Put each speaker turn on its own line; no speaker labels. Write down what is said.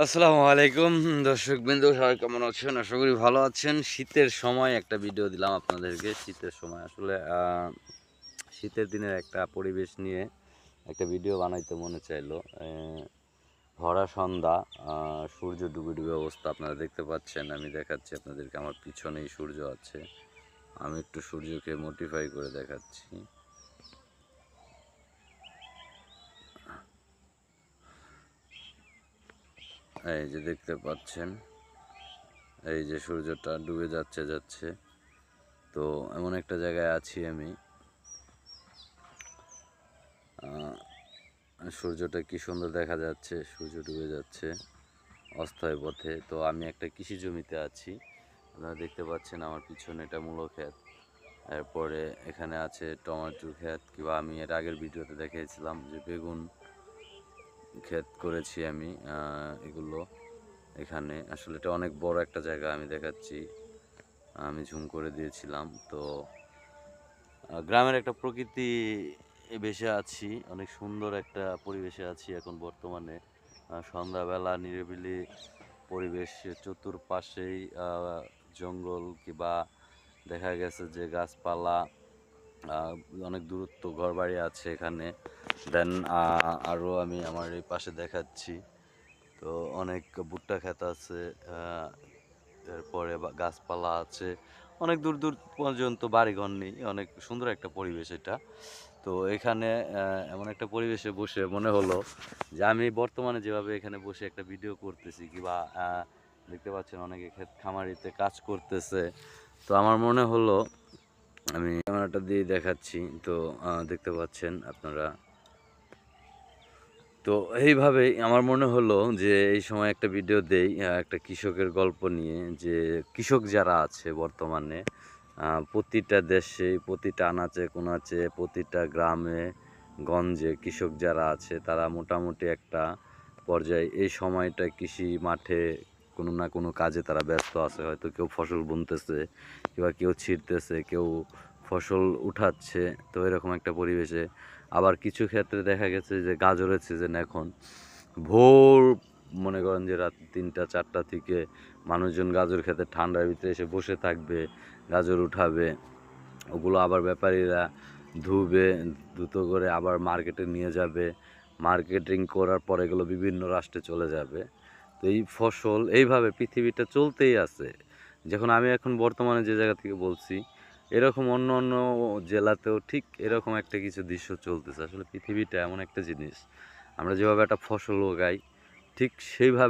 আসসালামু আলাইকুম দর্শকবৃন্দ, সবাই কেমন আছেন? আশা করি ভালো আছেন। শীতের সময় একটা ভিডিও দিলাম আপনাদেরকে। শীতের সময় আসলে শীতের দিনের একটা পরিবেশ নিয়ে একটা ভিডিও বানাইতে মনে চাইলো। ভরা সন্ধ্যা, সূর্য ডুবে ডুবে অবস্থা আপনারা দেখতে পাচ্ছেন। আমি দেখাচ্ছি আপনাদেরকে, আমার পিছনেই সূর্য আছে। আমি একটু সূর্যকে মোটিফাই করে দেখাচ্ছি। এই যে দেখতে পাচ্ছেন, এই যে সূর্যটা ডুবে যাচ্ছে। তো এমন একটা জায়গায় আছি আমি। সূর্যটা কি সুন্দর দেখা যাচ্ছে, সূর্য ডুবে যাচ্ছে অস্থায়ী পথে। তো আমি একটা কৃষি জমিতে আছি, আপনারা দেখতে পাচ্ছেন আমার পিছনে এটা মূলো ক্ষেত। এরপরে এখানে আছে টমেটোর ক্ষেত, কিংবা আমি এর আগের ভিডিওতে দেখিয়েছিলাম যে বেগুন ক্ষেত করেছি আমি। এগুলো এখানে আসলে এটা অনেক বড় একটা জায়গা, আমি দেখাচ্ছি, আমি ঝুম করে দিয়েছিলাম। তো গ্রামের একটা প্রকৃতি বেশে আছি, অনেক সুন্দর একটা পরিবেশে আছি এখন বর্তমানে। সন্ধ্যাবেলা নিরিবিলি পরিবেশ, চতুর্পাশেই জঙ্গল, কিংবা দেখা গেছে যে গাছপালা, আহ, অনেক দূরত্ব ঘরবাড়ি আছে এখানে। দেন আরও আমি আমার এই পাশে দেখাচ্ছি, তো অনেক ভুট্টা ক্ষেত আছে। এরপরে গাছপালা আছে, অনেক দূর দূর পর্যন্ত বাড়িঘর নেই, অনেক সুন্দর একটা পরিবেশ এটা। তো এখানে এমন একটা পরিবেশে বসে মনে হলো যে আমি বর্তমানে যেভাবে এখানে বসে একটা ভিডিও করতেছি, কিংবা দেখতে পাচ্ছেন অনেকে ক্ষেত খামারিতে কাজ করতেছে। তো আমার মনে হলো, আমি ক্যামেরাটা দিয়ে দেখাচ্ছি, তো দেখতে পাচ্ছেন আপনারা। তো এইভাবেই আমার মনে হলো যে এই সময় একটা ভিডিও দেই, একটা কৃষকের গল্প নিয়ে। যে কৃষক যারা আছে বর্তমানে প্রতিটা দেশে, প্রতিটা আনাচে কোনাচে, প্রতিটা গ্রামে গঞ্জে কৃষক যারা আছে তারা মোটামুটি একটা পর্যায়ে এই সময়টা কৃষি মাঠে কোনো না কোনো কাজে তারা ব্যস্ত আছে। হয়তো কেউ ফসল বুনতেছে, কিংবা কেউ ছিঁড়তেছে, কেউ ফসল উঠাচ্ছে। তো এরকম একটা পরিবেশে আবার কিছু ক্ষেত্রে দেখা গেছে যে গাজরের সিজন এখন। ভোর মনে করেন যে রাত 3টা 4টা থেকে মানুষজন গাজর খেতে ঠান্ডার ভিতরে এসে বসে থাকবে, গাজর উঠাবে। ওগুলো আবার ব্যাপারীরা ধুবে, দ্রুত করে আবার মার্কেটে নিয়ে যাবে। মার্কেটিং করার পর এগুলো বিভিন্ন রাষ্ট্রে চলে যাবে। তো এই ফসল এইভাবে পৃথিবীটা চলতেই আছে। যখন আমি এখন বর্তমানে যে জায়গা থেকে বলছি, এরকম অন্য অন্য জেলাতেও ঠিক এরকম একটা কিছু দৃশ্য চলতেছে। আসলে পৃথিবীটা এমন একটা জিনিস, আমরা যেভাবে একটা ফসল উগাই ঠিক সেইভাবে